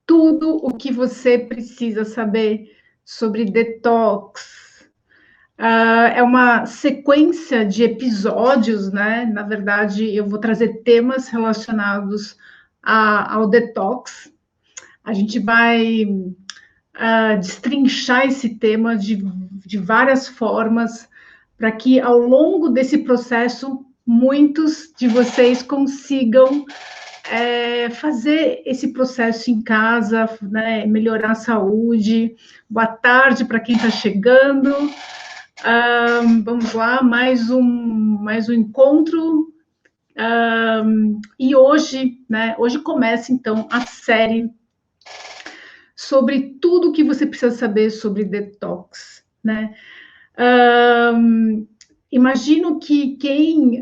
tudo o que você precisa saber sobre detox. É uma sequência de episódios, né? Na verdade, eu vou trazer temas relacionados ao detox. A gente vai destrinchar esse tema de várias formas, para que ao longo desse processo muitos de vocês consigam fazer esse processo em casa, né, melhorar a saúde. Boa tarde para quem está chegando. Vamos lá, mais um encontro. E hoje, né, hoje começa então a série sobre tudo o que você precisa saber sobre detox, né? Imagino que quem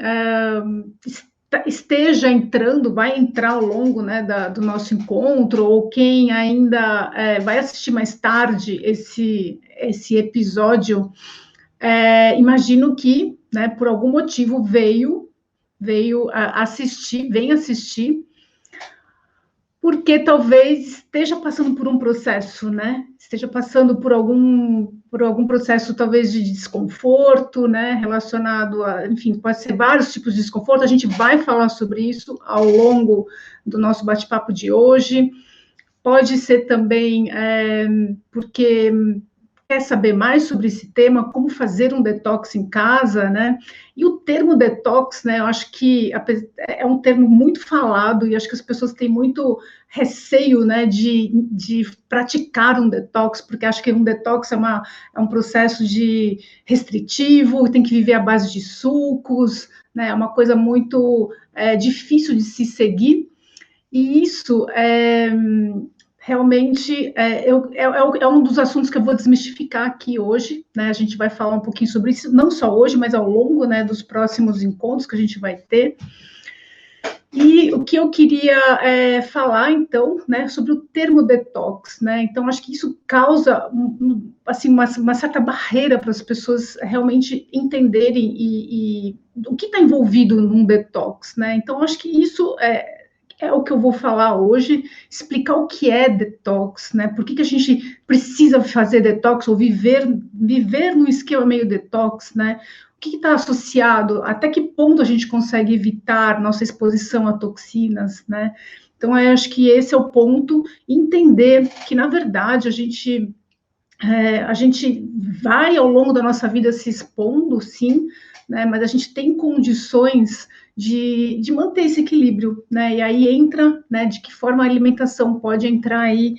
esteja entrando, vai entrar ao longo, né, do nosso encontro, ou quem ainda vai assistir mais tarde esse episódio, imagino que, né, por algum motivo vem assistir, porque talvez esteja passando por um processo, né? Esteja passando por algum processo, talvez, de desconforto, né? Relacionado a, enfim, pode ser vários tipos de desconforto. A gente vai falar sobre isso ao longo do nosso bate-papo de hoje. Pode ser também porque quer saber mais sobre esse tema, como fazer um detox em casa, né? E o termo detox, né? Eu acho que é um termo muito falado e acho que as pessoas têm muito receio, né, de praticar um detox, porque acho que um detox é um processo restritivo, tem que viver à base de sucos, né? É uma coisa muito difícil de se seguir. E isso realmente é um dos assuntos que eu vou desmistificar aqui hoje, né? A gente vai falar um pouquinho sobre isso, não só hoje, mas ao longo, né, dos próximos encontros que a gente vai ter. E o que eu queria falar, então, né, sobre o termo detox, né? Então, acho que isso causa assim, uma certa barreira para as pessoas realmente entenderem e o que está envolvido num detox, né? Então, acho que isso é o que eu vou falar hoje, explicar o que é detox, né? Por que a gente precisa fazer detox ou viver no esquema meio detox, né? O que está associado? Até que ponto a gente consegue evitar nossa exposição a toxinas, né? Então, eu acho que esse é o ponto, entender que, na verdade, a gente vai, ao longo da nossa vida, se expondo, sim, né, mas a gente tem condições de manter esse equilíbrio, né, e aí entra, né, de que forma a alimentação pode entrar aí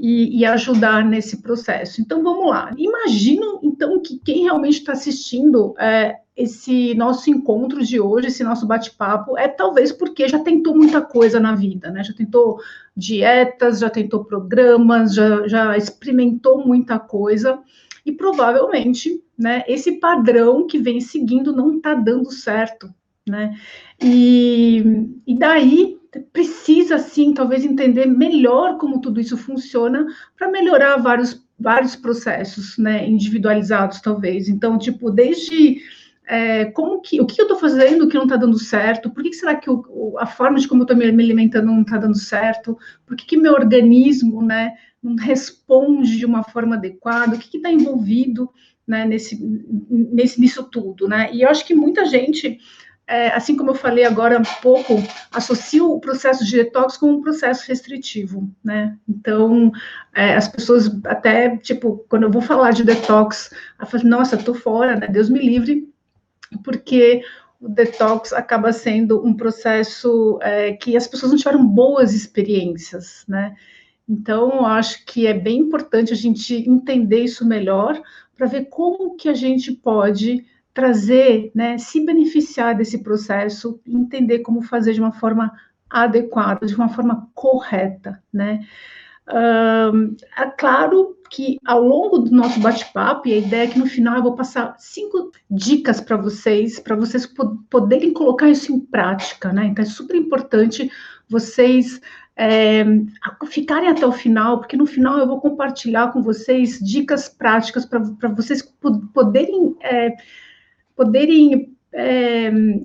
e ajudar nesse processo. Então, vamos lá. Imagino, então, que quem realmente está assistindo esse nosso encontro de hoje, esse nosso bate-papo, talvez porque já tentou muita coisa na vida, né? Já tentou dietas, já tentou programas, já experimentou muita coisa, e provavelmente, né, esse padrão que vem seguindo não está dando certo, né? E daí precisa, sim, talvez entender melhor como tudo isso funciona para melhorar vários processos, né, individualizados, talvez. Então, tipo, desde o que eu estou fazendo que não está dando certo? Por que será que a forma de como eu estou me alimentando não está dando certo? Por que meu organismo, né, não responde de uma forma adequada? O que está envolvido, né, nisso tudo, né? E eu acho que muita gente, assim como eu falei agora um pouco, associa o processo de detox com um processo restritivo, né? Então, as pessoas até, tipo, quando eu vou falar de detox, eu falo, nossa, tô fora, né? Deus me livre, porque o detox acaba sendo um processo que as pessoas não tiveram boas experiências, né? Então, eu acho que é bem importante a gente entender isso melhor para ver como que a gente pode trazer, né, se beneficiar desse processo, entender como fazer de uma forma adequada, de uma forma correta, né? É claro que ao longo do nosso bate-papo, e a ideia é que no final eu vou passar 5 dicas para vocês poderem colocar isso em prática, né? Então é super importante vocês ficarem até o final, porque no final eu vou compartilhar com vocês dicas práticas para vocês poderem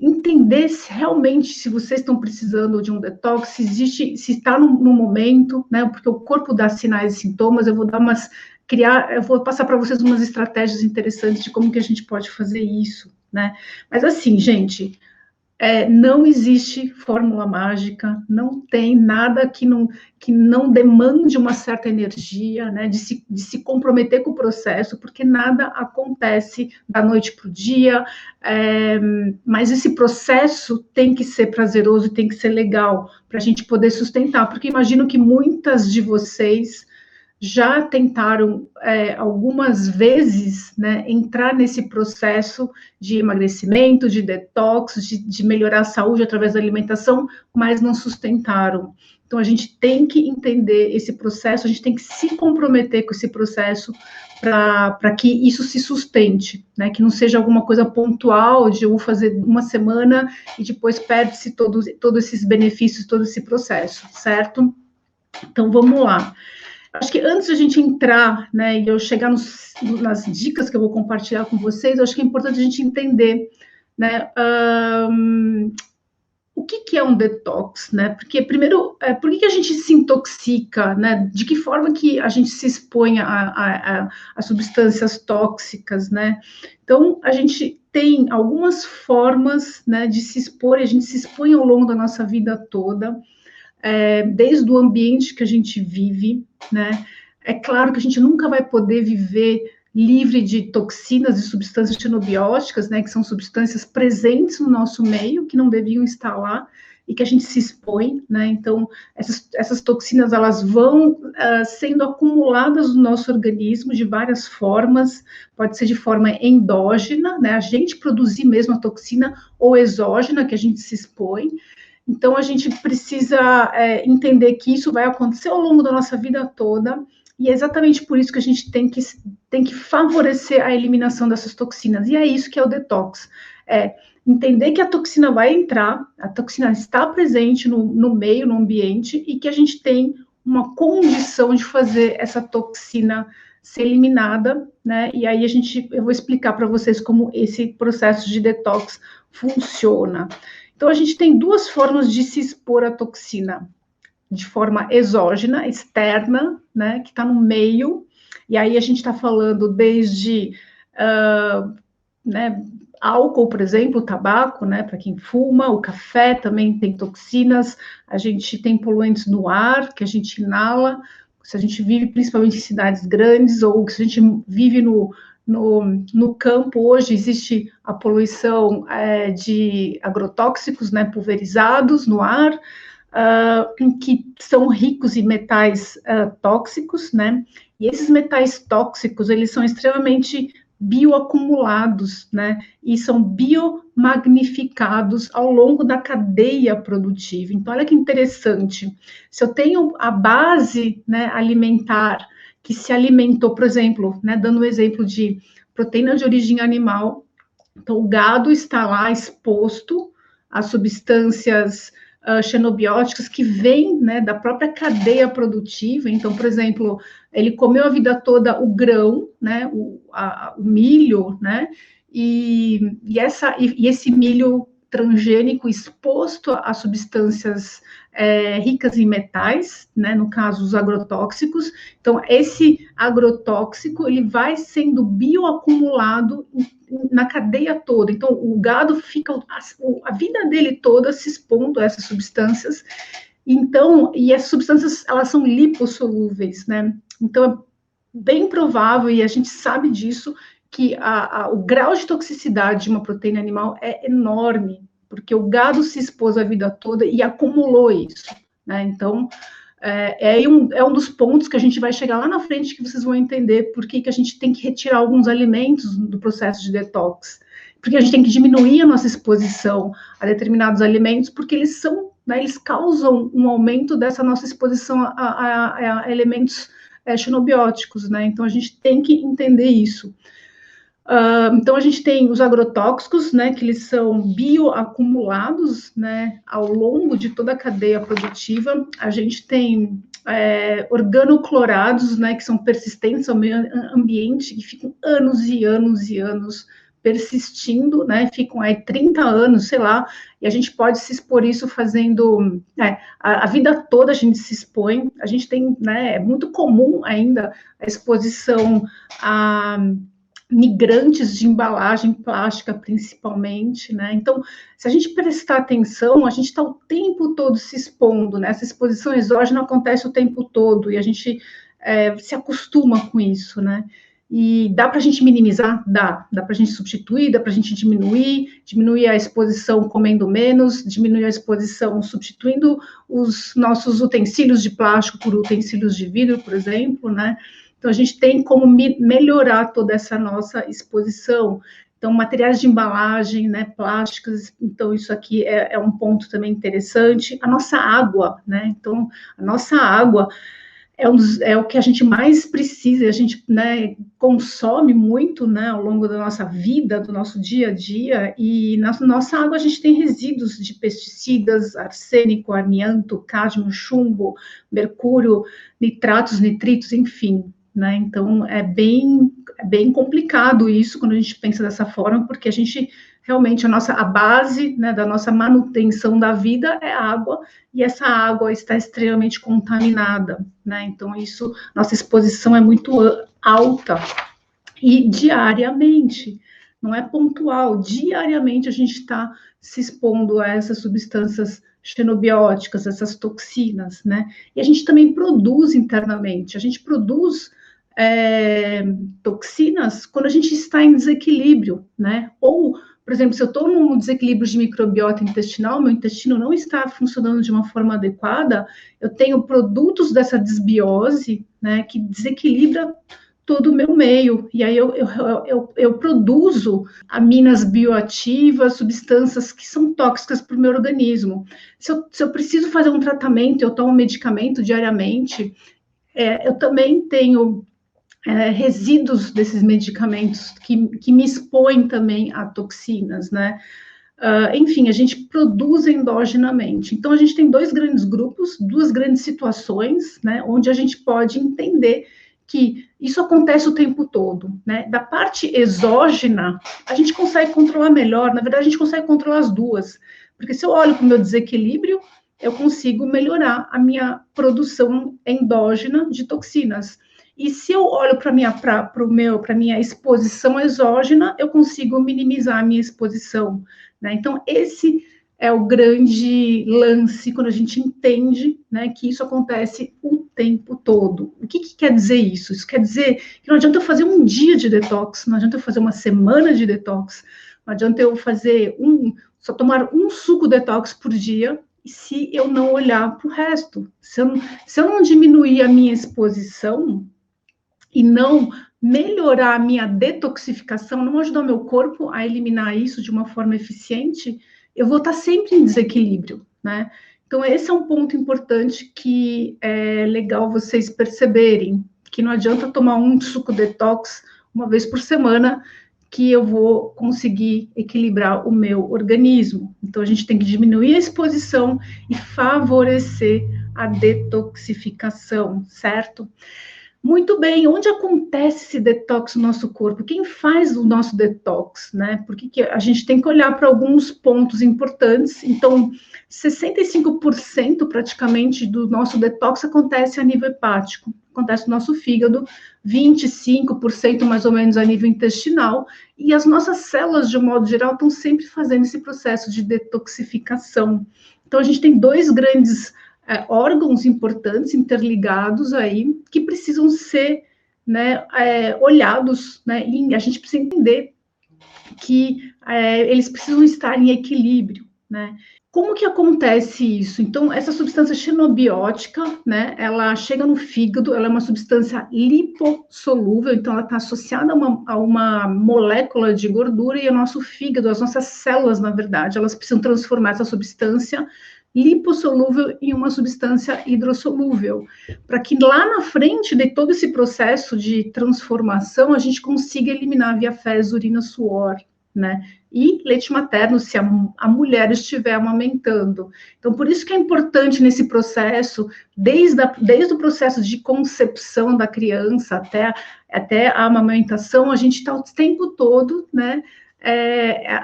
entender se realmente se vocês estão precisando de um detox, se está no momento, né? Porque o corpo dá sinais e sintomas. Eu vou passar para vocês umas estratégias interessantes de como que a gente pode fazer isso, né? Mas assim, gente, não existe fórmula mágica, não tem nada que não demande uma certa energia, né, de se comprometer com o processo, porque nada acontece da noite para o dia, mas esse processo tem que ser prazeroso e tem que ser legal para a gente poder sustentar, porque imagino que muitas de vocês já tentaram algumas vezes, né, entrar nesse processo de emagrecimento, de detox, de melhorar a saúde através da alimentação, mas não sustentaram. Então, a gente tem que entender esse processo, a gente tem que se comprometer com esse processo para que isso se sustente, né, que não seja alguma coisa pontual, de eu vou fazer uma semana e depois perde-se todos esses benefícios, todo esse processo, certo? Então, vamos lá. Acho que antes de a gente entrar, né, e eu chegar nas dicas que eu vou compartilhar com vocês, acho que é importante a gente entender, né, o que é um detox, né? Porque, primeiro, por que a gente se intoxica, né? De que forma que a gente se expõe a substâncias tóxicas, né? Então, a gente tem algumas formas, né, de se expor, e a gente se expõe ao longo da nossa vida toda, desde o ambiente que a gente vive, né? É claro que a gente nunca vai poder viver livre de toxinas e substâncias xenobióticas, né? Que são substâncias presentes no nosso meio, que não deviam estar lá e que a gente se expõe, né? Então, essas toxinas, elas vão sendo acumuladas no nosso organismo de várias formas, pode ser de forma endógena, né? A gente produzir mesmo a toxina, ou exógena, que a gente se expõe. Então, a gente precisa entender que isso vai acontecer ao longo da nossa vida toda, e é exatamente por isso que a gente tem que favorecer a eliminação dessas toxinas. E é isso que é o detox. Entender que a toxina vai entrar, a toxina está presente no meio, no ambiente, e que a gente tem uma condição de fazer essa toxina ser eliminada, né? E aí eu vou explicar para vocês como esse processo de detox funciona. Então, a gente tem duas formas de se expor à toxina: de forma exógena, externa, né, que está no meio, e aí a gente está falando desde né, álcool, por exemplo, tabaco, né, para quem fuma, o café também tem toxinas, a gente tem poluentes no ar que a gente inala, se a gente vive principalmente em cidades grandes, ou se a gente vive no campo, hoje existe a poluição de agrotóxicos, né, pulverizados no ar, que são ricos em metais tóxicos, né? E esses metais tóxicos, eles são extremamente bioacumulados, né? E são biomagnificados ao longo da cadeia produtiva. Então, olha que interessante. Se eu tenho a base, né, alimentar que se alimentou, por exemplo, né, dando um exemplo de proteína de origem animal, então o gado está lá exposto a substâncias xenobióticas que vêm, né, da própria cadeia produtiva. Então, por exemplo, ele comeu a vida toda o grão, né, o milho, né, e esse milho transgênico exposto a substâncias ricas em metais, né, no caso os agrotóxicos. Então, esse agrotóxico ele vai sendo bioacumulado na cadeia toda. Então, o gado fica a vida dele toda se expondo a essas substâncias. Então, e essas substâncias, elas são lipossolúveis, né? Então, é bem provável, e a gente sabe disso, que o grau de toxicidade de uma proteína animal é enorme, porque o gado se expôs a vida toda e acumulou isso, né? Então, é um dos pontos que a gente vai chegar lá na frente, que vocês vão entender por que a gente tem que retirar alguns alimentos do processo de detox, porque a gente tem que diminuir a nossa exposição a determinados alimentos, porque eles são, né, eles causam um aumento dessa nossa exposição a elementos xenobióticos, né? Então, a gente tem que entender isso. Então, a gente tem os agrotóxicos, né, que eles são bioacumulados, né, ao longo de toda a cadeia produtiva. A gente tem organoclorados, né, que são persistentes ao meio ambiente, que ficam anos e anos e anos persistindo, né, ficam aí 30 anos, sei lá, e a gente pode se expor isso fazendo, a vida toda a gente se expõe, a gente tem, né, é muito comum ainda a exposição a migrantes de embalagem plástica, principalmente, né? Então, se a gente prestar atenção, a gente está o tempo todo se expondo, né? Essa exposição exógena acontece o tempo todo e a gente se acostuma com isso, né? E dá para a gente minimizar? Dá para a gente substituir, dá para a gente diminuir a exposição comendo menos, diminuir a exposição substituindo os nossos utensílios de plástico por utensílios de vidro, por exemplo, né? Então, a gente tem como melhorar toda essa nossa exposição. Então, materiais de embalagem, né, plásticos, então isso aqui é um ponto também interessante. A nossa água, né, então, a nossa água é o que a gente mais precisa, a gente, né, consome muito, né, ao longo da nossa vida, do nosso dia a dia, e na nossa água a gente tem resíduos de pesticidas, arsênico, amianto, cádmio, chumbo, mercúrio, nitratos, nitritos, enfim, né, então é bem complicado isso quando a gente pensa dessa forma, porque a gente realmente a base, né, da nossa manutenção da vida é a água, e essa água está extremamente contaminada, né? Então, nossa exposição é muito alta, e diariamente, não é pontual, diariamente a gente está se expondo a essas substâncias xenobióticas, essas toxinas, né? E a gente também produz internamente, a gente produz toxinas quando a gente está em desequilíbrio, né? Ou, por exemplo, se eu estou num desequilíbrio de microbiota intestinal, meu intestino não está funcionando de uma forma adequada, eu tenho produtos dessa desbiose, né, que desequilibra todo o meu meio, e aí eu produzo aminas bioativas, substâncias que são tóxicas para o meu organismo. Se eu preciso fazer um tratamento, eu tomo medicamento diariamente, eu também tenho resíduos desses medicamentos que me expõem também a toxinas, né? Enfim, a gente produz endogenamente. Então, a gente tem dois grandes grupos, duas grandes situações, né, onde a gente pode entender que isso acontece o tempo todo, né? Da parte exógena, a gente consegue controlar melhor, na verdade, a gente consegue controlar as duas, porque se eu olho para o meu desequilíbrio, eu consigo melhorar a minha produção endógena de toxinas. E se eu olho para minha exposição exógena, eu consigo minimizar a minha exposição, né? Então, esse é o grande lance quando a gente entende, né, que isso acontece o tempo todo. O que quer dizer isso? Isso quer dizer que não adianta eu fazer um dia de detox, não adianta eu fazer uma semana de detox, não adianta eu só tomar um suco detox por dia, se eu não olhar para o resto. Se eu não diminuir a minha exposição e não melhorar a minha detoxificação, não ajudar o meu corpo a eliminar isso de uma forma eficiente, eu vou estar sempre em desequilíbrio, né? Então, esse é um ponto importante que é legal vocês perceberem, que não adianta tomar um suco detox uma vez por semana, que eu vou conseguir equilibrar o meu organismo. Então, a gente tem que diminuir a exposição e favorecer a detoxificação, certo? Muito bem, onde acontece esse detox no nosso corpo? Quem faz o nosso detox, né? Porque a gente tem que olhar para alguns pontos importantes. Então, 65% praticamente do nosso detox acontece a nível hepático, acontece no nosso fígado, 25% mais ou menos a nível intestinal, e as nossas células, de um modo geral, estão sempre fazendo esse processo de detoxificação. Então, a gente tem dois grandes órgãos importantes interligados aí que precisam ser, né, olhados, né, e a gente precisa entender que eles precisam estar em equilíbrio, né? Como que acontece isso? Então, essa substância xenobiótica, né, ela chega no fígado, ela é uma substância lipossolúvel, então ela está associada a uma molécula de gordura, e o nosso fígado, as nossas células, na verdade, elas precisam transformar essa substância lipossolúvel em uma substância hidrossolúvel, para que lá na frente de todo esse processo de transformação, a gente consiga eliminar via fezes, urina, suor, né? E leite materno, se a mulher estiver amamentando. Então, por isso que é importante nesse processo, desde o processo de concepção da criança até a amamentação, a gente está o tempo todo, né,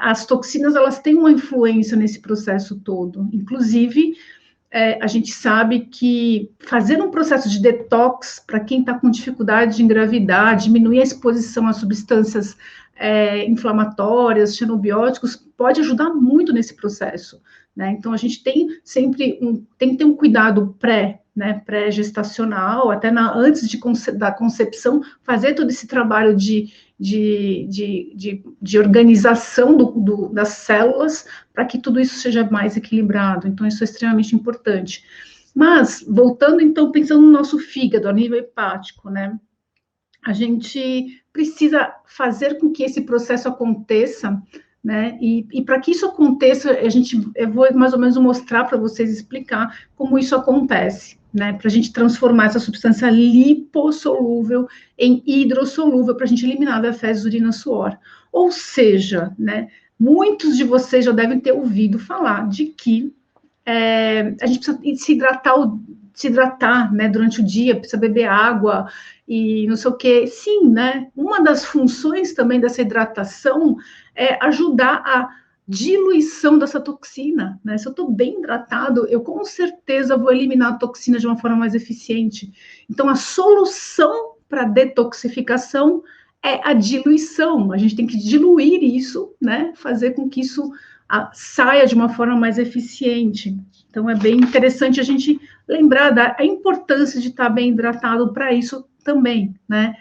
as toxinas, elas têm uma influência nesse processo todo. Inclusive, a gente sabe que fazer um processo de detox para quem está com dificuldade de engravidar, diminuir a exposição a substâncias inflamatórias, xenobióticos, pode ajudar muito nesse processo, né? Então, a gente tem sempre tem que ter um cuidado pré-gestacional, até antes da concepção, fazer todo esse trabalho de organização das células para que tudo isso seja mais equilibrado. Então, isso é extremamente importante. Mas, voltando, então, pensando no nosso fígado, a nível hepático, né? A gente precisa fazer com que esse processo aconteça, né? E para que isso aconteça, eu vou mais ou menos mostrar para vocês, explicar como isso acontece, né? Para a gente transformar essa substância lipossolúvel em hidrossolúvel, para a gente eliminar da fezes, urina, suor. Ou seja, né? Muitos de vocês já devem ter ouvido falar de que a gente precisa se hidratar, né, durante o dia, precisa beber água e não sei o quê. Sim, né? Uma das funções também dessa hidratação é ajudar a diluição dessa toxina, né? Se eu estou bem hidratado, eu com certeza vou eliminar a toxina de uma forma mais eficiente. Então, a solução para detoxificação é a diluição. A gente tem que diluir isso, né? Fazer com que isso saia de uma forma mais eficiente. Então, é bem interessante a gente lembrar da importância de estar bem hidratado para isso também, né?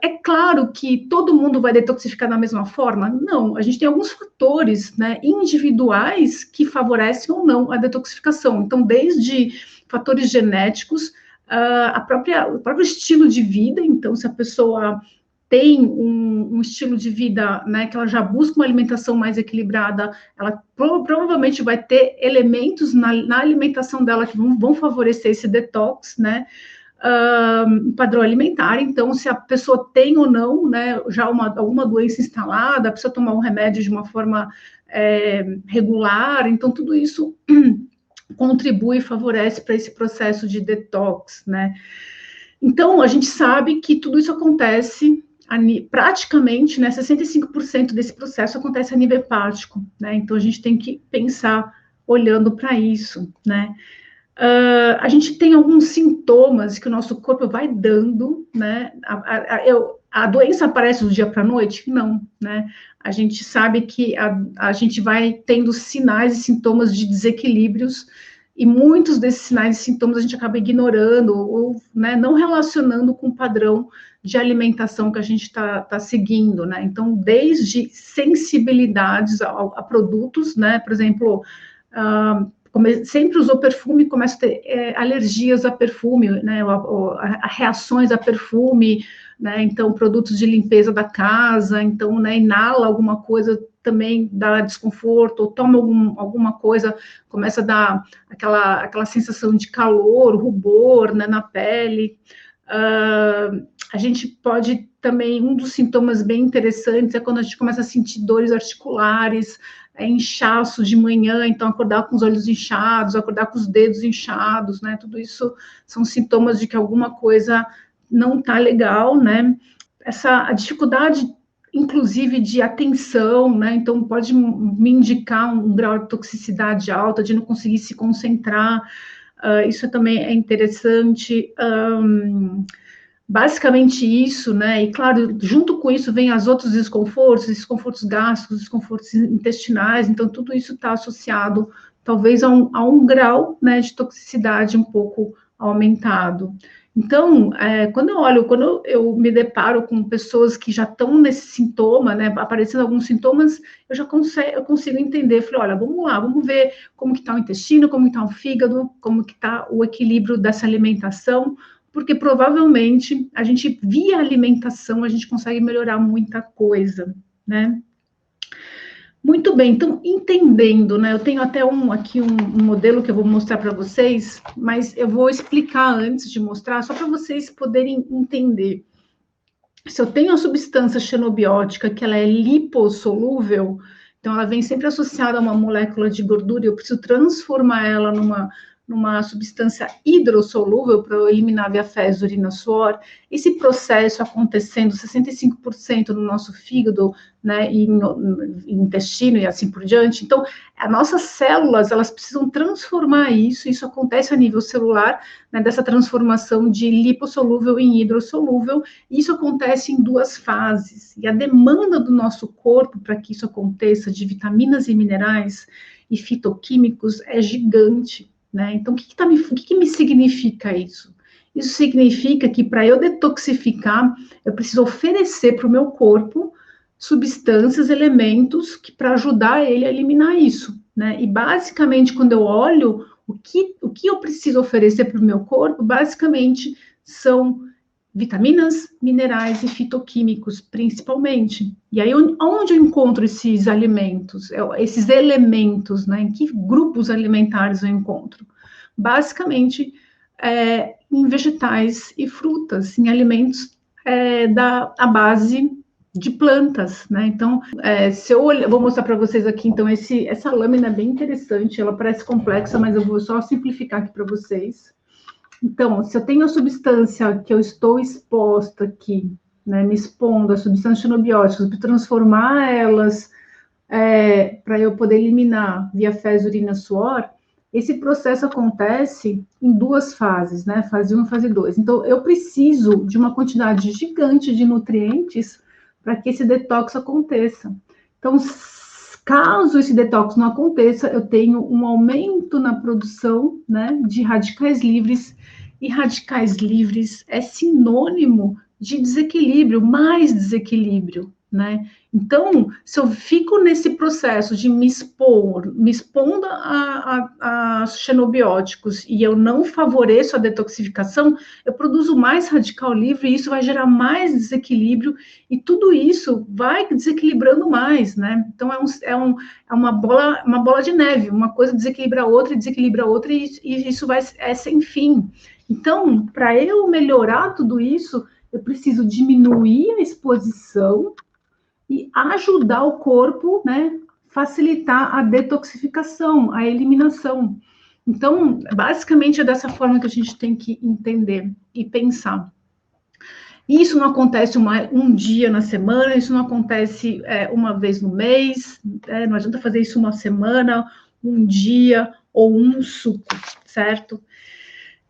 É claro que todo mundo vai detoxificar da mesma forma? Não, a gente tem alguns fatores, né, individuais que favorecem ou não a detoxificação. Então, desde fatores genéticos, o próprio estilo de vida. Então, se a pessoa tem um estilo de vida, né, que ela já busca uma alimentação mais equilibrada, ela provavelmente vai ter elementos na alimentação dela que vão favorecer esse detox, né, padrão alimentar. Então, se a pessoa tem ou não, né, já alguma doença instalada, precisa tomar um remédio de uma forma regular, então tudo isso contribui e favorece para esse processo de detox, né. Então, a gente sabe que tudo isso acontece praticamente, né, 65% desse processo acontece a nível hepático, né, então a gente tem que pensar olhando para isso, né. A gente tem alguns sintomas que o nosso corpo vai dando, né, a doença aparece do dia para a noite? Não, né, a gente sabe que a gente vai tendo sinais e sintomas de desequilíbrios, e muitos desses sinais e sintomas a gente acaba ignorando, ou né, não relacionando com o padrão de alimentação que a gente está seguindo, né? Então, desde sensibilidades a produtos, né? Por exemplo, sempre usou perfume, começa a ter alergias a perfume, né? A reações a perfume, né? Então, produtos de limpeza da casa, então, né, inala alguma coisa, também dá desconforto, ou toma alguma coisa, começa a dar aquela sensação de calor, rubor, né, na pele. A gente pode também, um dos sintomas bem interessantes é quando a gente começa a sentir dores articulares, inchaço de manhã, então acordar com os olhos inchados, acordar com os dedos inchados, né, tudo isso são sintomas de que alguma coisa não está legal, né, a dificuldade, inclusive, de atenção, né, então pode me indicar um grau de toxicidade alta, de não conseguir se concentrar, isso também é interessante. Basicamente isso, né, e claro, junto com isso vem os outros desconfortos gástricos, desconfortos intestinais, então tudo isso está associado, talvez, a um grau, né, de toxicidade um pouco aumentado. Então, quando eu me deparo com pessoas que já estão nesse sintoma, né, aparecendo alguns sintomas, eu consigo entender, falei, olha, vamos lá, vamos ver como que está o intestino, como que está o fígado, como que está o equilíbrio dessa alimentação, porque provavelmente a gente, via alimentação, a gente consegue melhorar muita coisa, né? Muito bem, então, entendendo, né, eu tenho até aqui um modelo que eu vou mostrar para vocês, mas eu vou explicar antes de mostrar, só para vocês poderem entender. Se eu tenho a substância xenobiótica, que ela é lipossolúvel, então ela vem sempre associada a uma molécula de gordura, e eu preciso transformar ela numa substância hidrossolúvel para eu eliminar via fezes, urina, suor. Esse processo acontecendo 65% no nosso fígado, né, e no intestino e assim por diante. Então, as nossas células, elas precisam transformar isso acontece a nível celular, né, dessa transformação de lipossolúvel em hidrossolúvel, e isso acontece em 2 fases. E a demanda do nosso corpo para que isso aconteça, de vitaminas e minerais e fitoquímicos, é gigante. Né? Então, o que me significa isso? Isso significa que para eu detoxificar, eu preciso oferecer para o meu corpo substâncias, elementos para ajudar ele a eliminar isso. Né? E basicamente, quando eu olho o que eu preciso oferecer para o meu corpo, basicamente são vitaminas, minerais e fitoquímicos, principalmente. E aí, onde eu encontro esses alimentos, esses elementos, né? Em que grupos alimentares eu encontro? Basicamente, em vegetais e frutas, em alimentos à base de plantas, né? Então, se eu olhar, vou mostrar para vocês aqui, então, essa lâmina é bem interessante, ela parece complexa, mas eu vou só simplificar aqui para vocês. Então, se eu tenho a substância que eu estou exposta aqui, né, me expondo a substâncias xenobióticas, para transformar elas, para eu poder eliminar via fezes, urina, suor, esse processo acontece em 2 fases, né, fase 1 e fase 2. Então, eu preciso de uma quantidade gigante de nutrientes para que esse detox aconteça. Então, caso esse detox não aconteça, eu tenho um aumento na produção, né, de radicais livres, e radicais livres é sinônimo de desequilíbrio, mais desequilíbrio, né? Então, se eu fico nesse processo de me expondo a xenobióticos e eu não favoreço a detoxificação, eu produzo mais radical livre e isso vai gerar mais desequilíbrio e tudo isso vai desequilibrando mais, né? Então, é uma bola de neve, uma coisa desequilibra a outra e isso vai sem fim. Então, para eu melhorar tudo isso, eu preciso diminuir a exposição e ajudar o corpo, né, facilitar a detoxificação, a eliminação. Então, basicamente é dessa forma que a gente tem que entender e pensar. Isso não acontece um dia na semana, isso não acontece uma vez no mês, não adianta fazer isso uma semana, um dia ou um suco, certo?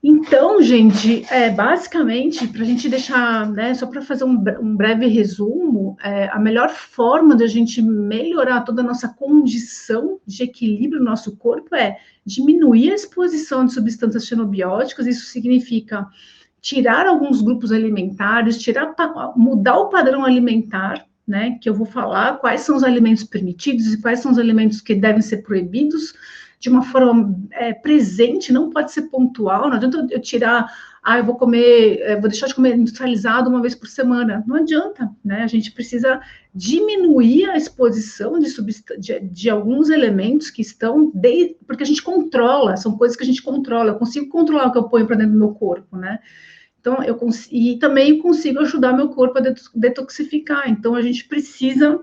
Então, gente, basicamente, para a gente deixar, né, só para fazer um breve resumo, a melhor forma da gente melhorar toda a nossa condição de equilíbrio no nosso corpo é diminuir a exposição de substâncias xenobióticas, isso significa tirar alguns grupos alimentares, mudar o padrão alimentar, né, que eu vou falar quais são os alimentos permitidos e quais são os alimentos que devem ser proibidos, de uma forma presente, não pode ser pontual, não adianta eu tirar, eu vou deixar de comer industrializado uma vez por semana, não adianta, né? A gente precisa diminuir a exposição de alguns elementos que estão, porque a gente controla, são coisas que a gente controla, eu consigo controlar o que eu ponho para dentro do meu corpo, né? Então, e também consigo ajudar meu corpo a detoxificar, então a gente precisa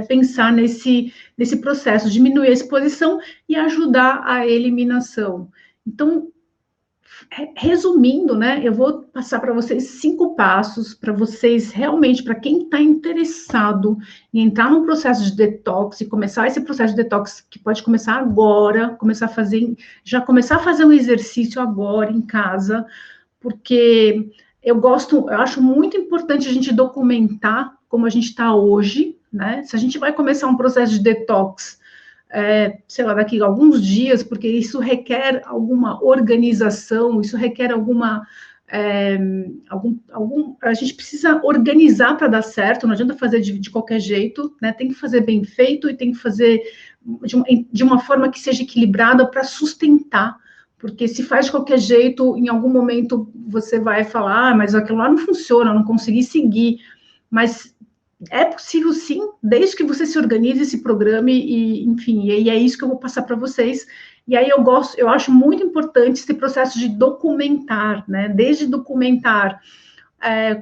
pensar nesse processo, diminuir a exposição e ajudar a eliminação. Então, resumindo, né, eu vou passar para vocês 5 passos para vocês realmente, para quem está interessado em entrar num processo de detox e começar esse processo de detox, que pode começar agora, começar a fazer um exercício agora em casa, porque eu acho muito importante a gente documentar como a gente está hoje, né? Se a gente vai começar um processo de detox, sei lá, daqui a alguns dias, porque isso requer alguma organização, isso requer a gente precisa organizar para dar certo, não adianta fazer de qualquer jeito, né? Tem que fazer bem feito e tem que fazer de uma forma que seja equilibrada para sustentar, porque se faz de qualquer jeito, em algum momento você vai falar, mas aquilo lá não funciona, eu não consegui seguir, mas é possível sim, desde que você se organize, se programe, e enfim, e é isso que eu vou passar para vocês. E aí eu acho muito importante esse processo de documentar, né? Desde documentar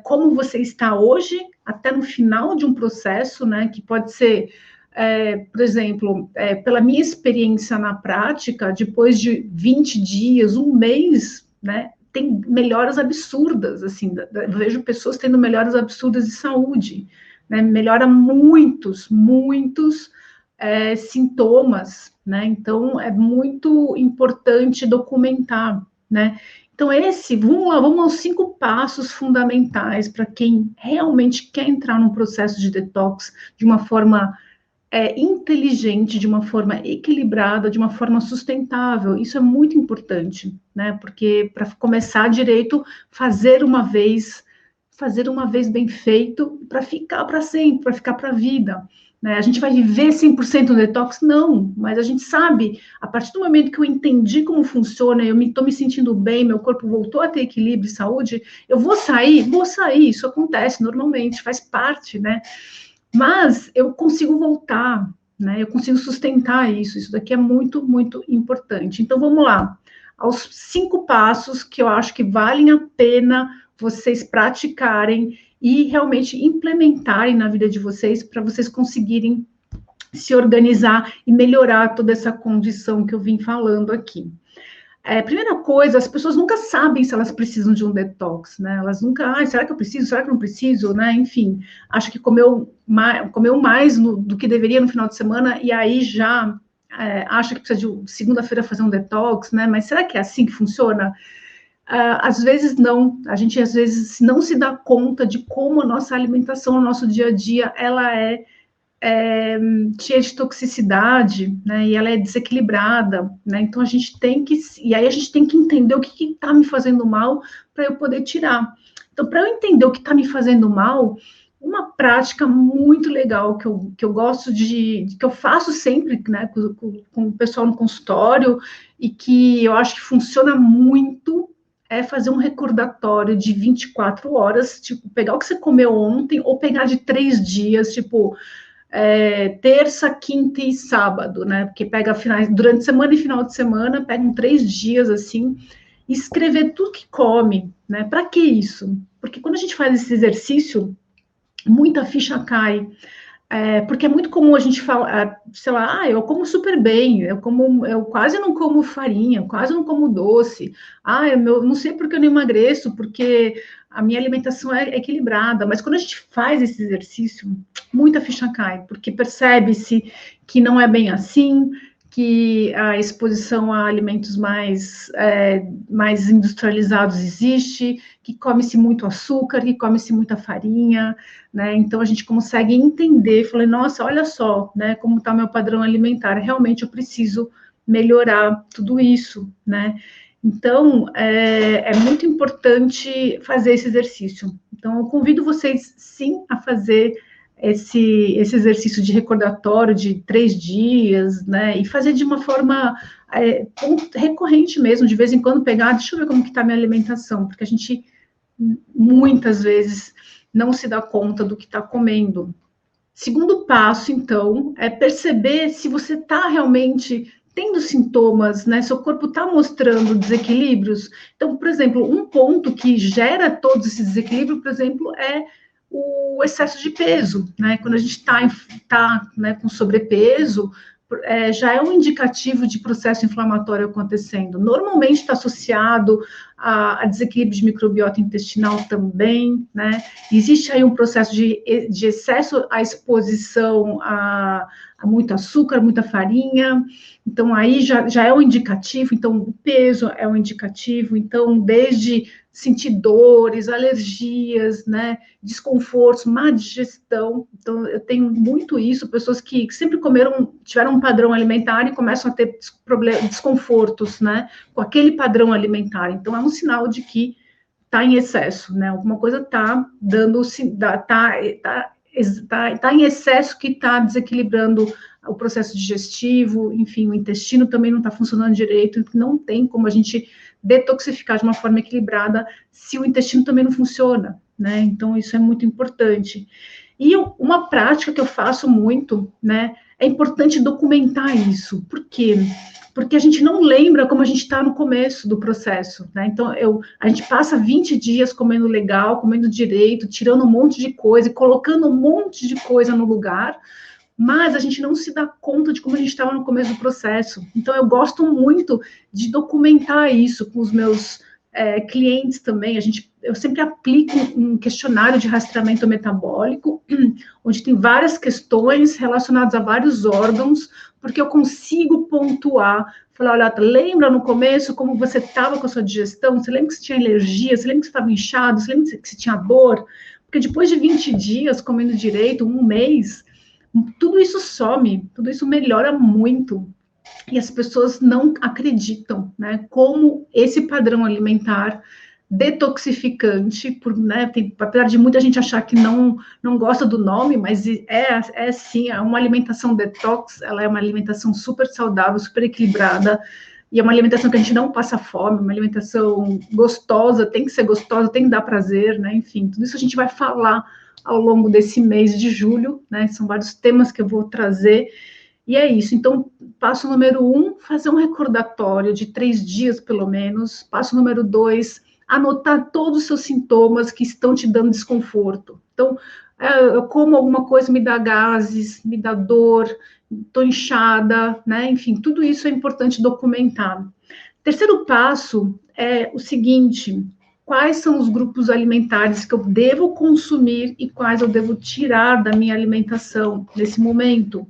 como você está hoje, até no final de um processo, né? Que pode ser por exemplo, pela minha experiência na prática, depois de 20 dias, um mês, né, tem melhoras absurdas, assim, eu vejo pessoas tendo melhoras absurdas de saúde, né, melhora muitos sintomas, né, então é muito importante documentar, né. Então, vamos aos 5 passos fundamentais para quem realmente quer entrar num processo de detox de uma forma inteligente, de uma forma equilibrada, de uma forma sustentável. Isso é muito importante, né? Porque para começar direito, fazer uma vez bem feito, para ficar para sempre, para ficar para a vida. Né? A gente vai viver 100% no detox? Não, mas a gente sabe, a partir do momento que eu entendi como funciona, eu estou me sentindo bem, meu corpo voltou a ter equilíbrio e saúde, eu vou sair, isso acontece normalmente, faz parte, né? Mas eu consigo voltar, né? Eu consigo sustentar isso. Isso daqui é muito, muito importante. Então, vamos lá. Aos 5 passos que eu acho que valem a pena vocês praticarem e realmente implementarem na vida de vocês para vocês conseguirem se organizar e melhorar toda essa condição que eu vim falando aqui. Primeira coisa, as pessoas nunca sabem se elas precisam de um detox, né? Elas nunca, será que eu preciso? Será que eu não preciso? Né? Enfim, acho que comeu mais do que deveria no final de semana e aí já acha que precisa de segunda-feira fazer um detox, né? Mas será que é assim que funciona? Às vezes não, a gente às vezes não se dá conta de como a nossa alimentação, o nosso dia a dia, ela cheia de toxicidade, né, e ela é desequilibrada, né, então a gente tem que entender o que está me fazendo mal para eu poder tirar. Então, para eu entender o que está me fazendo mal, uma prática muito legal que eu gosto que eu faço sempre, né, com o pessoal no consultório, e que eu acho que funciona muito, é fazer um recordatório de 24 horas, tipo, pegar o que você comeu ontem, ou pegar de 3 dias, tipo, terça, quinta e sábado, né? Porque pega durante semana e final de semana, pegam 3 dias assim, e escrever tudo que come, né? Para que isso? Porque quando a gente faz esse exercício, muita ficha cai. Porque é muito comum a gente falar, sei lá, eu como super bem, eu quase não como farinha, quase não como doce, eu não sei porque eu não emagreço, porque a minha alimentação é equilibrada, mas quando a gente faz esse exercício, muita ficha cai, porque percebe-se que não é bem assim, que a exposição a alimentos mais industrializados existe, que come-se muito açúcar, que come-se muita farinha, né? Então a gente consegue entender, falei, nossa, olha só, né, como está meu padrão alimentar, realmente eu preciso melhorar tudo isso, né? Então é muito importante fazer esse exercício. Então eu convido vocês sim a fazer esse exercício de recordatório de 3 dias, né? E fazer de uma forma recorrente mesmo, de vez em quando pegar, deixa eu ver como que está a minha alimentação, porque a gente muitas vezes não se dá conta do que está comendo. Segundo passo, então, é perceber se você está realmente tendo sintomas, né? Seu corpo está mostrando desequilíbrios. Então, por exemplo, um ponto que gera todos esses desequilíbrios, por exemplo, é o excesso de peso, né? Quando a gente está né, com sobrepeso, já é um indicativo de processo inflamatório acontecendo. Normalmente está associado a desequilíbrio de microbiota intestinal também, né? Existe aí um processo de excesso à exposição a muito açúcar, muita farinha, então aí já é um indicativo, então o peso é um indicativo, então desde sentir dores, alergias, né, desconfortos, má digestão, então eu tenho muito isso, pessoas que sempre tiveram um padrão alimentar e começam a ter desconfortos, né, com aquele padrão alimentar, então é um sinal de que está em excesso, né, alguma coisa está tá em excesso que está desequilibrando o processo digestivo, enfim, o intestino também não está funcionando direito, não tem como a gente detoxificar de uma forma equilibrada se o intestino também não funciona, né? Então, isso é muito importante. E uma prática que eu faço muito, né, é importante documentar isso. Por quê? Porque a gente não lembra como a gente está no começo do processo, né? Então, a gente passa 20 dias comendo legal, comendo direito, tirando um monte de coisa e colocando um monte de coisa no lugar, mas a gente não se dá conta de como a gente estava no começo do processo. Então, eu gosto muito de documentar isso com os meus clientes também. Eu sempre aplico um questionário de rastreamento metabólico, onde tem várias questões relacionadas a vários órgãos, porque eu consigo pontuar, falar, olha, lembra no começo como você estava com a sua digestão? Você lembra que você tinha alergia? Você lembra que você estava inchado? Você lembra que você tinha dor? Porque depois de 20 dias comendo direito, um mês, tudo isso some, tudo isso melhora muito. E as pessoas não acreditam, né? Como esse padrão alimentar detoxificante, apesar de muita gente achar que não gosta do nome, mas é sim, é uma alimentação detox, ela é uma alimentação super saudável, super equilibrada, e é uma alimentação que a gente não passa fome, uma alimentação gostosa, tem que ser gostosa, tem que dar prazer, né? Enfim, tudo isso a gente vai falar ao longo desse mês de julho, né? São vários temas que eu vou trazer, e é isso. Então, passo número 1, fazer um recordatório de 3 dias, pelo menos. Passo número 2, anotar todos os seus sintomas que estão te dando desconforto. Então, eu como alguma coisa, me dá gases, me dá dor, estou inchada, né? Enfim, tudo isso é importante documentar. Terceiro passo é o seguinte: quais são os grupos alimentares que eu devo consumir e quais eu devo tirar da minha alimentação nesse momento?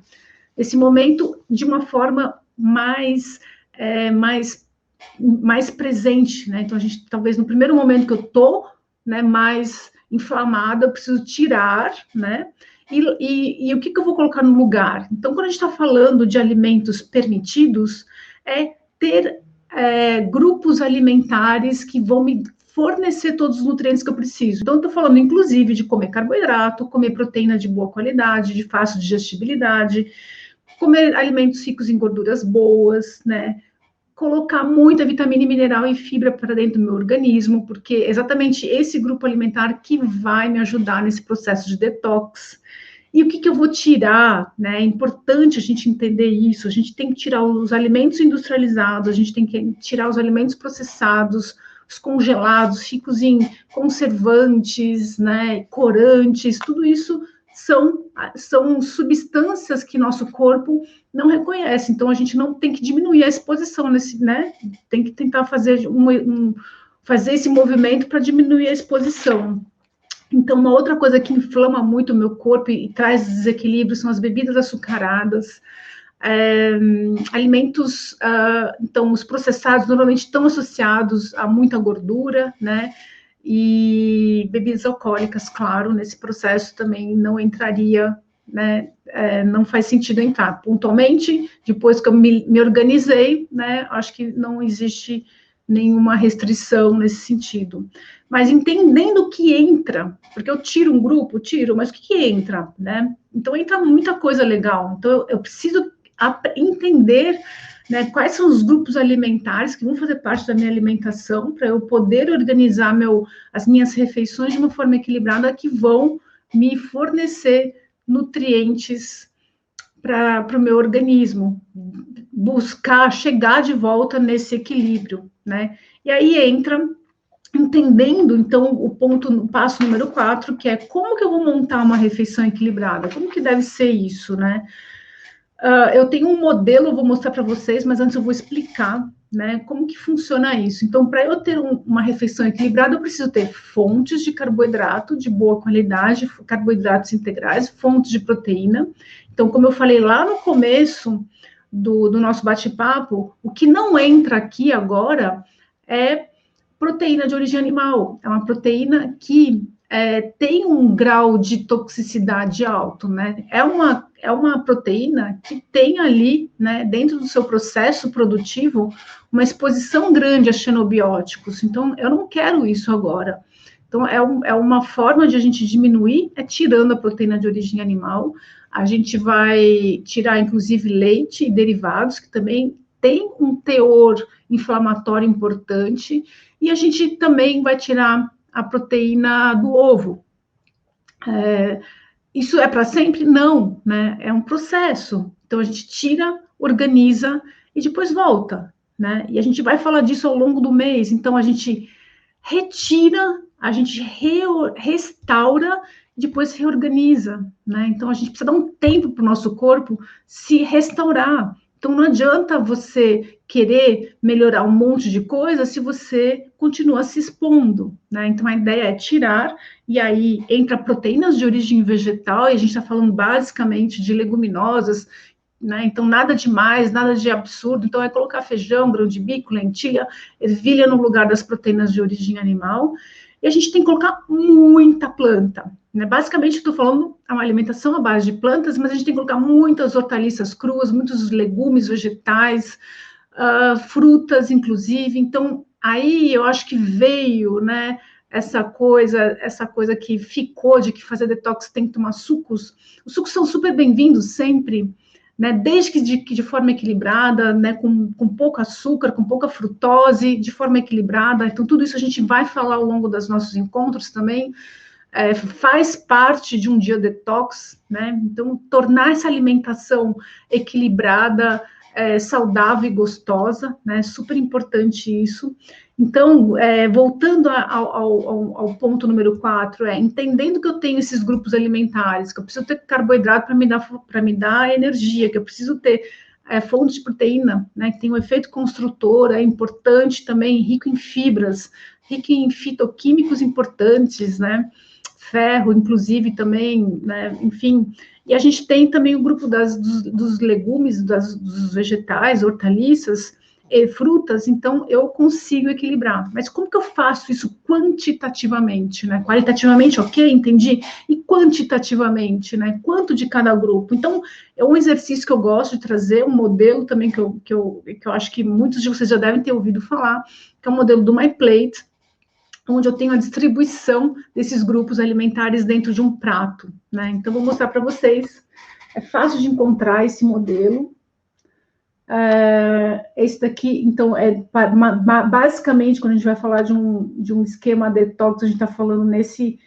Esse momento de uma forma mais presente, né? Então, a gente, talvez, no primeiro momento que eu tô, né, mais inflamada, eu preciso tirar, né? E o que eu vou colocar no lugar? Então, quando a gente está falando de alimentos permitidos, é ter grupos alimentares que vão me fornecer todos os nutrientes que eu preciso. Então, eu estou falando, inclusive, de comer carboidrato, comer proteína de boa qualidade, de fácil digestibilidade, comer alimentos ricos em gorduras boas, né? Colocar muita vitamina e mineral e fibra para dentro do meu organismo, porque é exatamente esse grupo alimentar que vai me ajudar nesse processo de detox. E o que eu vou tirar, né? É importante a gente entender isso. A gente tem que tirar os alimentos industrializados, a gente tem que tirar os alimentos processados, os congelados, ricos em conservantes, né? Corantes, tudo isso são substâncias que nosso corpo não reconhece. Então, a gente não tem que diminuir a exposição nesse, né? Tem que tentar fazer fazer esse movimento para diminuir a exposição. Então, uma outra coisa que inflama muito o meu corpo e traz desequilíbrio são as bebidas açucaradas, alimentos, então, os processados normalmente estão associados a muita gordura, né? E bebidas alcoólicas, claro, nesse processo também não entraria, né? Não faz sentido entrar. Pontualmente, depois que eu me organizei, né? Acho que não existe nenhuma restrição nesse sentido. Mas entendendo o que entra, porque eu tiro um grupo, mas o que entra, né? Então entra muita coisa legal. Então eu preciso entender, né, quais são os grupos alimentares que vão fazer parte da minha alimentação para eu poder organizar as minhas refeições de uma forma equilibrada que vão me fornecer nutrientes para o meu organismo, buscar chegar de volta nesse equilíbrio, né? E aí entra entendendo, então, o passo número 4, que é como que eu vou montar uma refeição equilibrada? Como que deve ser isso, né? Eu tenho um modelo, eu vou mostrar para vocês, mas antes eu vou explicar, né, como que funciona isso. Então, para eu ter uma refeição equilibrada, eu preciso ter fontes de carboidrato de boa qualidade, carboidratos integrais, fontes de proteína. Então, como eu falei lá no começo do nosso bate-papo, o que não entra aqui agora é proteína de origem animal. É uma proteína que tem um grau de toxicidade alto, né? É uma proteína que tem ali, né, dentro do seu processo produtivo, uma exposição grande a xenobióticos. Então, eu não quero isso agora. Então, é uma forma de a gente diminuir, tirando a proteína de origem animal. A gente vai tirar, inclusive, leite e derivados, que também tem um teor inflamatório importante, e a gente também vai tirar a proteína do ovo. Isso é para sempre? Não, né? É um processo. Então, a gente tira, organiza e depois volta, né? E a gente vai falar disso ao longo do mês. Então, a gente retira, a gente restaura, depois reorganiza, né? Então, a gente precisa dar um tempo para o nosso corpo se restaurar. Então, não adianta você querer melhorar um monte de coisa se você continua se expondo, né? Então, a ideia é tirar, e aí entra proteínas de origem vegetal, e a gente está falando basicamente de leguminosas, né? Então, nada de mais, nada de absurdo. Então, é colocar feijão, grão de bico, lentilha, ervilha no lugar das proteínas de origem animal. E a gente tem que colocar muita planta, né? Basicamente, estou falando é uma alimentação à base de plantas, mas a gente tem que colocar muitas hortaliças cruas, muitos legumes, vegetais, frutas, inclusive. Então, aí eu acho que veio, né? Essa coisa que ficou de que fazer detox tem que tomar sucos. Os sucos são super bem-vindos sempre, né, desde que de forma equilibrada, né, com pouco açúcar, com pouca frutose, de forma equilibrada. Então, tudo isso a gente vai falar ao longo dos nossos encontros também. Faz parte de um dia detox, né? Então, tornar essa alimentação equilibrada, saudável e gostosa, né? Super importante isso. Então, voltando ao ponto número 4, entendendo que eu tenho esses grupos alimentares, que eu preciso ter carboidrato para me dar energia, que eu preciso ter fonte de proteína, né? Que tem um efeito construtor, é importante também, rico em fibras, rico em fitoquímicos importantes, né? Ferro, inclusive, também, né? Enfim. E a gente tem também o grupo dos legumes, dos vegetais, hortaliças e frutas, então eu consigo equilibrar. Mas como que eu faço isso quantitativamente, né? Qualitativamente, ok, entendi. E quantitativamente, né? Quanto de cada grupo? Então, é um exercício que eu gosto de trazer, um modelo também que eu acho que muitos de vocês já devem ter ouvido falar, que é o modelo do My Plate, onde eu tenho a distribuição desses grupos alimentares dentro de um prato, né? Então, vou mostrar para vocês. É fácil de encontrar esse modelo. Esse daqui, então, basicamente, quando a gente vai falar de um esquema detox, a gente está falando nesse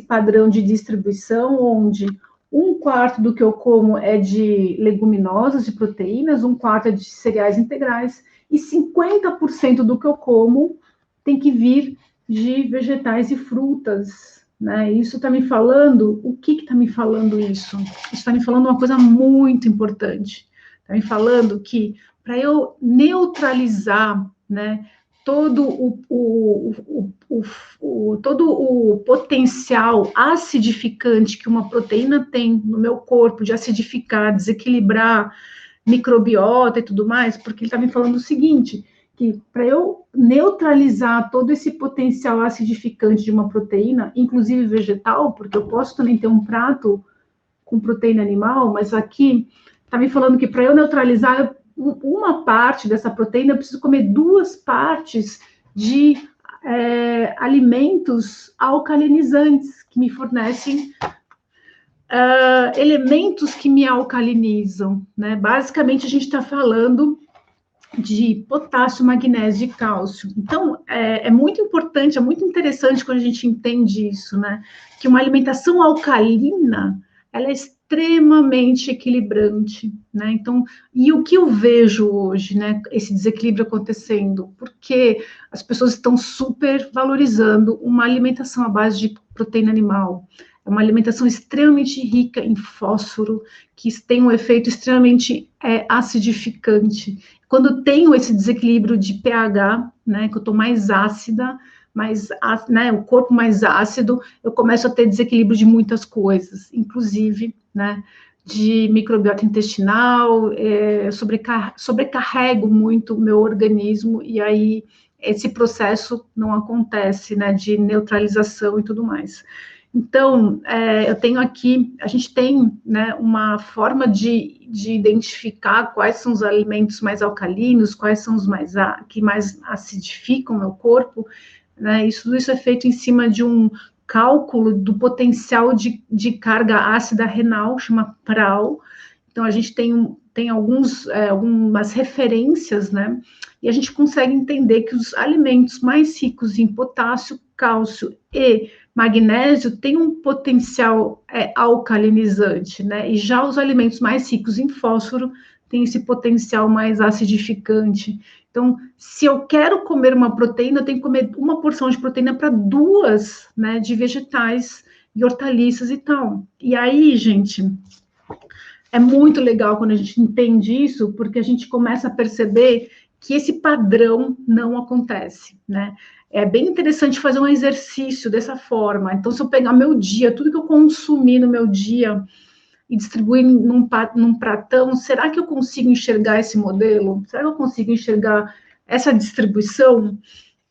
padrão de distribuição, onde 1/4 do que eu como é de leguminosas, de proteínas, 1/4 é de cereais integrais, e 50% do que eu como tem que vir de vegetais e frutas, né? Isso está me falando, o que está me falando isso? Isso está me falando uma coisa muito importante. Está me falando que para eu neutralizar, né, todo o potencial acidificante que uma proteína tem no meu corpo, de acidificar, desequilibrar microbiota e tudo mais, porque ele está me falando o seguinte, que para eu neutralizar todo esse potencial acidificante de uma proteína, inclusive vegetal, porque eu posso também ter um prato com proteína animal, mas aqui está me falando que para eu neutralizar uma parte dessa proteína, eu preciso comer 2 partes de alimentos alcalinizantes, que me fornecem elementos que me alcalinizam, né? Basicamente, a gente está falando de potássio, magnésio e cálcio. Então, é muito importante, é muito interessante quando a gente entende isso, né? Que uma alimentação alcalina, ela é extremamente equilibrante, né? Então, e o que eu vejo hoje, né? Esse desequilíbrio acontecendo, porque as pessoas estão super valorizando uma alimentação à base de proteína animal. É uma alimentação extremamente rica em fósforo, que tem um efeito extremamente acidificante. Quando tenho esse desequilíbrio de pH, né, que eu estou mais ácida, né, o corpo mais ácido, eu começo a ter desequilíbrio de muitas coisas, inclusive, né, de microbiota intestinal, sobrecarrego muito o meu organismo, e aí esse processo não acontece, né, de neutralização e tudo mais. Então, eu tenho aqui, a gente tem, né, uma forma de identificar quais são os alimentos mais alcalinos, quais são os que mais acidificam o meu corpo, né, tudo isso é feito em cima de um cálculo do potencial de carga ácida renal, chama PRAL. Então, a gente tem algumas referências, né, e a gente consegue entender que os alimentos mais ricos em potássio, cálcio e magnésio têm um potencial alcalinizante, né? E já os alimentos mais ricos em fósforo tem esse potencial mais acidificante. Então, se eu quero comer uma proteína, eu tenho que comer uma porção de proteína para 2, né, de vegetais e hortaliças e tal. E aí, gente, é muito legal quando a gente entende isso, porque a gente começa a perceber que esse padrão não acontece, né? É bem interessante fazer um exercício dessa forma. Então, se eu pegar meu dia, tudo que eu consumi no meu dia e distribuir num pratão, será que eu consigo enxergar esse modelo? Será que eu consigo enxergar essa distribuição?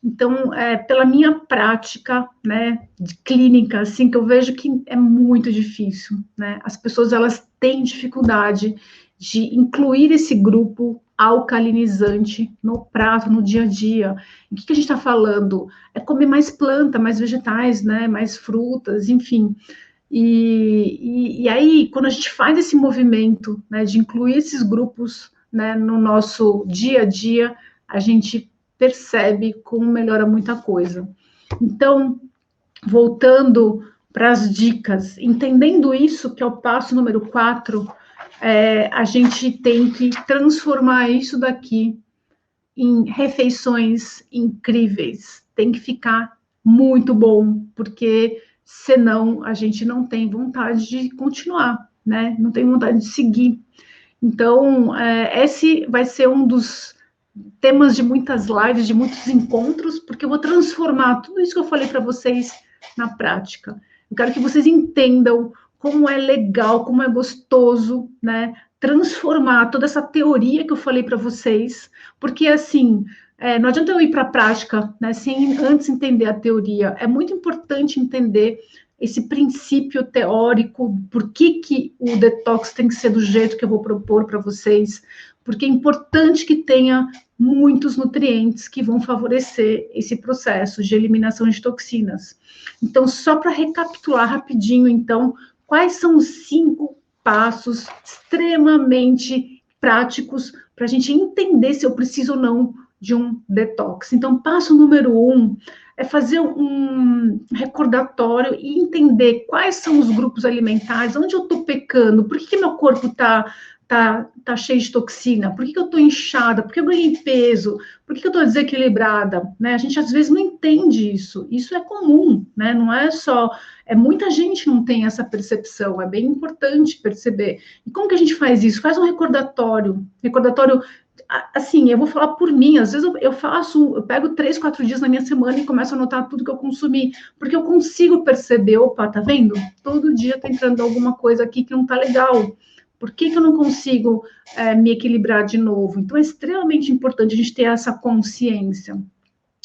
Então, pela minha prática, né, de clínica, assim, que eu vejo que é muito difícil, né? As pessoas, elas têm dificuldade de incluir esse grupo alcalinizante no prato, no dia a dia. O que a gente está falando? É comer mais planta, mais vegetais, né, mais frutas, enfim. E aí, quando a gente faz esse movimento, né, de incluir esses grupos, né, no nosso dia a dia, a gente percebe como melhora muita coisa. Então, voltando para as dicas, entendendo isso, que é o passo número 4, a gente tem que transformar isso daqui em refeições incríveis. Tem que ficar muito bom, porque senão a gente não tem vontade de continuar, né? Não tem vontade de seguir. Então, esse vai ser um dos temas de muitas lives, de muitos encontros, porque eu vou transformar tudo isso que eu falei para vocês na prática. Eu quero que vocês entendam como é legal, como é gostoso, né? Transformar toda essa teoria que eu falei para vocês, porque assim, não adianta eu ir para a prática, né, sem antes entender a teoria. É muito importante entender esse princípio teórico, por que o detox tem que ser do jeito que eu vou propor para vocês, porque é importante que tenha muitos nutrientes que vão favorecer esse processo de eliminação de toxinas. Então, só para recapitular rapidinho, então, quais são os 5 passos extremamente práticos para a gente entender se eu preciso ou não de um detox. Então, passo número 1 é fazer um recordatório e entender quais são os grupos alimentares, onde eu estou pecando, por que meu corpo tá cheio de toxina, por que eu estou inchada, por que eu ganhei peso, por que eu estou desequilibrada, né? A gente às vezes não entende isso, isso é comum, né? Não é só, muita gente não tem essa percepção, é bem importante perceber. E como que a gente faz isso? Faz um recordatório, assim, eu vou falar por mim, às vezes eu pego 3, 4 dias na minha semana e começo a anotar tudo que eu consumi, porque eu consigo perceber, opa, tá vendo? Todo dia tá entrando alguma coisa aqui que não tá legal. Por que eu não consigo me equilibrar de novo? Então, é extremamente importante a gente ter essa consciência.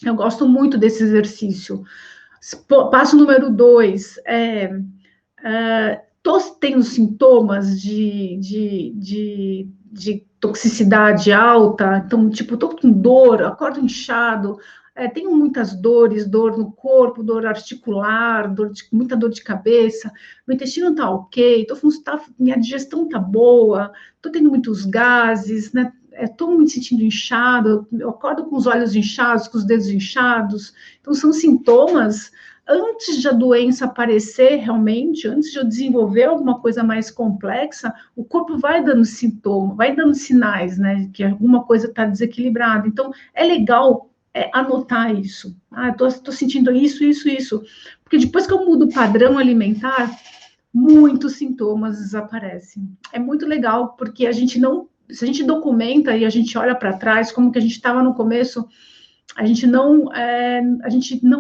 Eu gosto muito desse exercício. Passo número 2, estou tendo sintomas de toxicidade alta, então, tipo, estou com dor, acordo inchado, tenho muitas dores, dor no corpo, dor articular, muita dor de cabeça, meu intestino está ok, minha digestão está boa, estou tendo muitos gases, né? Estou me sentindo inchado, eu acordo com os olhos inchados, com os dedos inchados, então são sintomas antes de a doença aparecer realmente, antes de eu desenvolver alguma coisa mais complexa, o corpo vai dando sintomas, vai dando sinais, né, que alguma coisa está desequilibrada. Então, é legal anotar isso. Estou sentindo isso. Porque depois que eu mudo o padrão alimentar, muitos sintomas desaparecem. É muito legal, porque se a gente documenta e a gente olha para trás, como que a gente estava no começo, a gente não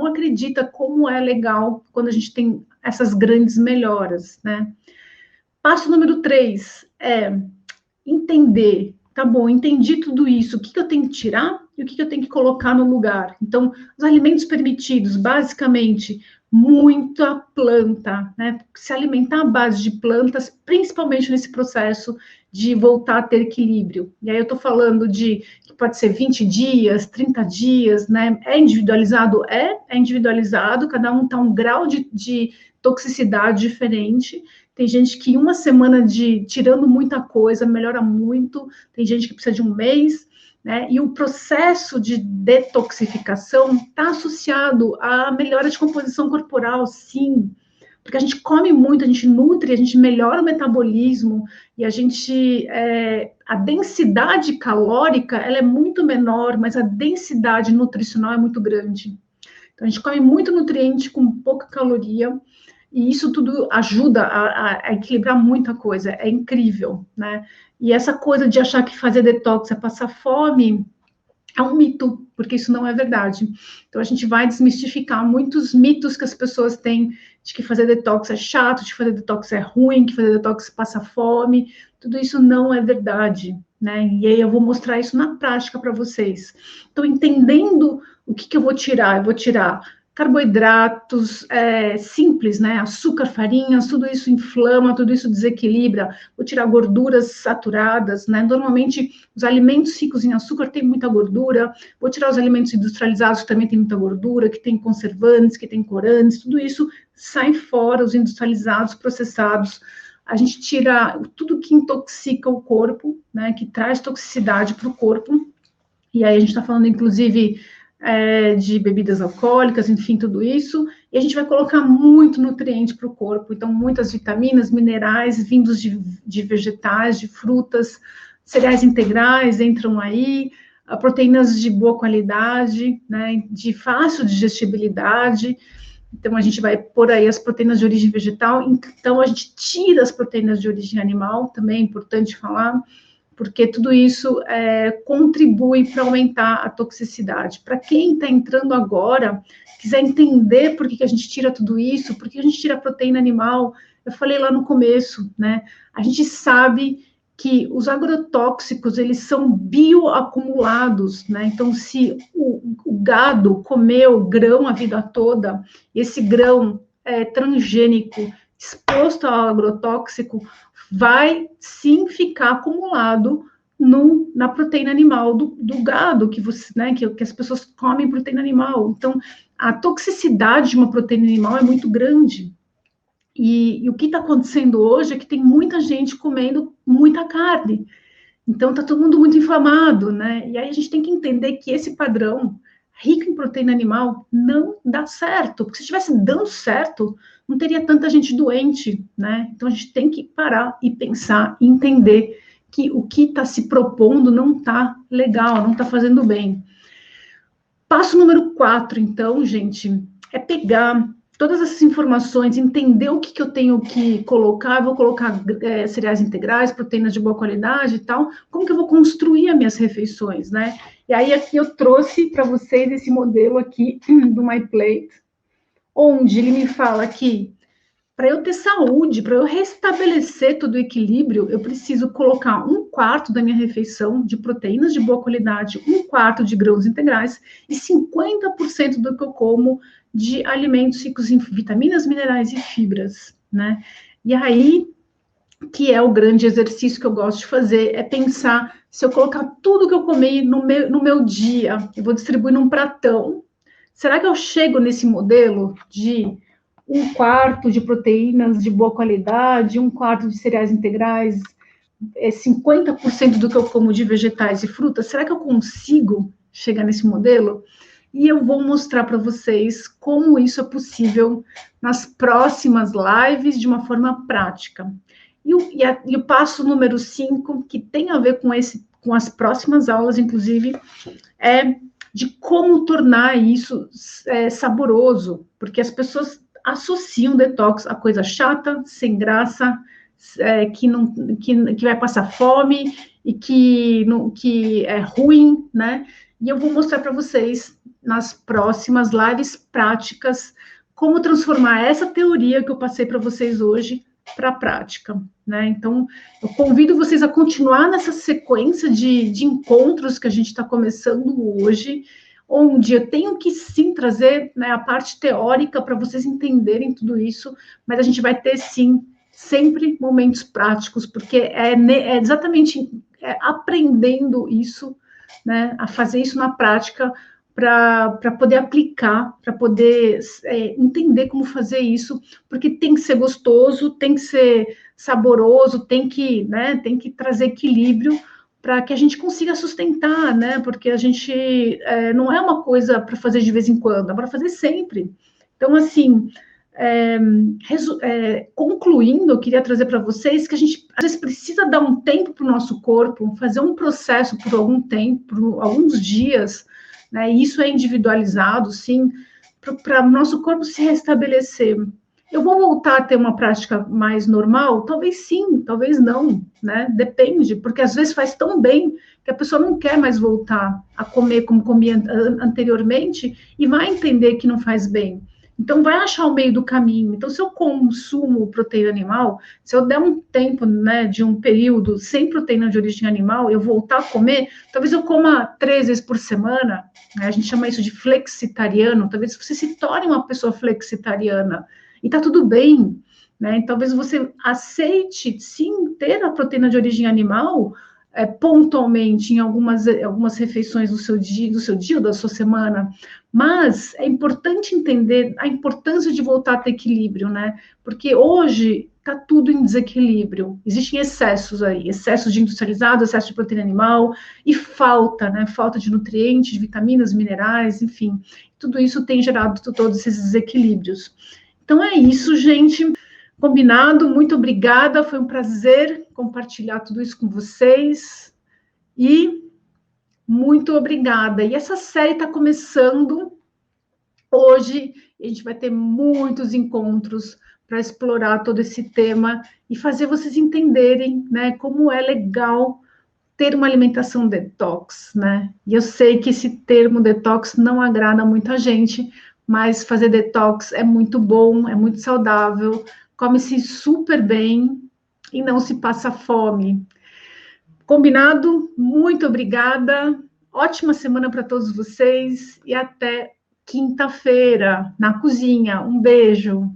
acredita como é legal quando a gente tem essas grandes melhoras, né? Passo número 3 é entender, tá bom, entendi tudo isso, o que eu tenho que tirar e o que eu tenho que colocar no lugar. Então, os alimentos permitidos, basicamente, muita planta, né? Se alimentar à base de plantas, principalmente nesse processo de voltar a ter equilíbrio. E aí eu estou falando que pode ser 20 dias, 30 dias, né? É individualizado? É individualizado, cada um está um grau de toxicidade diferente. Tem gente que uma semana tirando muita coisa melhora muito, tem gente que precisa de um mês, né? E o processo de detoxificação está associado à melhora de composição corporal, sim, porque a gente come muito, a gente nutre, a gente melhora o metabolismo e a gente a densidade calórica, ela é muito menor, mas a densidade nutricional é muito grande. Então, a gente come muito nutriente com pouca caloria, e isso tudo ajuda a equilibrar muita coisa, é incrível, né? E essa coisa de achar que fazer detox é passar fome, é um mito, porque isso não é verdade. Então, a gente vai desmistificar muitos mitos que as pessoas têm de que fazer detox é chato, de que fazer detox é ruim, que fazer detox passa fome. Tudo isso não é verdade, né? E aí eu vou mostrar isso na prática para vocês. Então, entendendo o que eu vou tirar, eu vou tirar carboidratos simples, né? Açúcar, farinhas, tudo isso inflama, tudo isso desequilibra. Vou tirar gorduras saturadas, né? Normalmente, os alimentos ricos em açúcar têm muita gordura. Vou tirar os alimentos industrializados, que também têm muita gordura, que tem conservantes, que tem corantes, tudo isso sai fora, os industrializados, processados. A gente tira tudo que intoxica o corpo, né? Que traz toxicidade para o corpo. E aí a gente está falando, inclusive, de bebidas alcoólicas, enfim, tudo isso, e a gente vai colocar muito nutriente para o corpo, então muitas vitaminas, minerais vindos de vegetais, de frutas, cereais integrais entram aí, proteínas de boa qualidade, né, de fácil digestibilidade, então a gente vai pôr aí as proteínas de origem vegetal, então a gente tira as proteínas de origem animal, também é importante falar, porque tudo isso contribui para aumentar a toxicidade. Para quem está entrando agora, quiser entender por que a gente tira tudo isso, por que a gente tira a proteína animal, eu falei lá no começo, né? A gente sabe que os agrotóxicos, eles são bioacumulados, né? Então, se o gado comeu grão a vida toda, esse grão transgênico exposto ao agrotóxico, vai sim ficar acumulado na proteína animal do gado, que você, né, que as pessoas comem proteína animal. Então, a toxicidade de uma proteína animal é muito grande. E o que está acontecendo hoje é que tem muita gente comendo muita carne. Então, está todo mundo muito inflamado, né? E aí a gente tem que entender que esse padrão rico em proteína animal não dá certo, porque se estivesse dando certo, não teria tanta gente doente, né? Então a gente tem que parar e pensar e entender que o que está se propondo não está legal, não está fazendo bem. Passo número 4, então, gente, é pegar todas essas informações, entender o que eu tenho que colocar, vou colocar cereais integrais, proteínas de boa qualidade e tal, como que eu vou construir as minhas refeições, né? E aí aqui eu trouxe para vocês esse modelo aqui do MyPlate, onde ele me fala que para eu ter saúde, para eu restabelecer todo o equilíbrio, eu preciso colocar 1/4 da minha refeição de proteínas de boa qualidade, 1/4 de grãos integrais e 50% do que eu como de alimentos ricos em vitaminas, minerais e fibras, né? E aí, que é o grande exercício que eu gosto de fazer, é pensar, se eu colocar tudo que eu comi no meu dia, eu vou distribuir num pratão, será que eu chego nesse modelo de 1/4 de proteínas de boa qualidade, 1/4 de cereais integrais, 50% do que eu como de vegetais e frutas? Será que eu consigo chegar nesse modelo? E eu vou mostrar para vocês como isso é possível nas próximas lives de uma forma prática. E o passo número 5, que tem a ver com as próximas aulas, inclusive, é de como tornar isso saboroso, porque as pessoas associam detox a coisa chata, sem graça, que vai passar fome e que é ruim, né? E eu vou mostrar para vocês nas próximas lives práticas como transformar essa teoria que eu passei para vocês hoje para a prática, né? Então, eu convido vocês a continuar nessa sequência de encontros que a gente está começando hoje, onde eu tenho que sim trazer, né, a parte teórica para vocês entenderem tudo isso, mas a gente vai ter sim sempre momentos práticos, porque é exatamente aprendendo isso, né, a fazer isso na prática para poder aplicar, para poder entender como fazer isso, porque tem que ser gostoso, tem que ser saboroso, tem que trazer equilíbrio para que a gente consiga sustentar, né? Porque a gente não é uma coisa para fazer de vez em quando, é para fazer sempre. Então, assim, Concluindo, eu queria trazer para vocês que a gente, às vezes, precisa dar um tempo para o nosso corpo, fazer um processo por algum tempo, por alguns dias, né? E isso é individualizado, sim, para o nosso corpo se restabelecer. Eu vou voltar a ter uma prática mais normal? Talvez sim, talvez não, né? Depende, porque às vezes faz tão bem que a pessoa não quer mais voltar a comer como comia anteriormente e vai entender que não faz bem. Então, vai achar o meio do caminho. Então, se eu consumo proteína animal, se eu der um tempo, né, de um período sem proteína de origem animal, eu voltar a comer, talvez eu coma 3 vezes por semana, né, a gente chama isso de flexitariano, talvez você se torne uma pessoa flexitariana, e tá tudo bem, né, e talvez você aceite, sim, ter a proteína de origem animal, pontualmente em algumas refeições do seu dia ou da sua semana, mas é importante entender a importância de voltar a ter equilíbrio, né? Porque hoje está tudo em desequilíbrio. Existem excessos aí, excessos de industrializado, excesso de proteína animal e falta, né? Falta de nutrientes, de vitaminas, minerais, enfim. Tudo isso tem gerado todos esses desequilíbrios. Então é isso, gente. Combinado, muito obrigada. Foi um prazer compartilhar tudo isso com vocês. E muito obrigada. E essa série está começando hoje. A gente vai ter muitos encontros para explorar todo esse tema e fazer vocês entenderem, né, como é legal ter uma alimentação detox, né? E eu sei que esse termo detox não agrada muita gente, mas fazer detox é muito bom, é muito saudável, come-se super bem e não se passa fome. Combinado? Muito obrigada. Ótima semana para todos vocês e até quinta-feira na cozinha. Um beijo.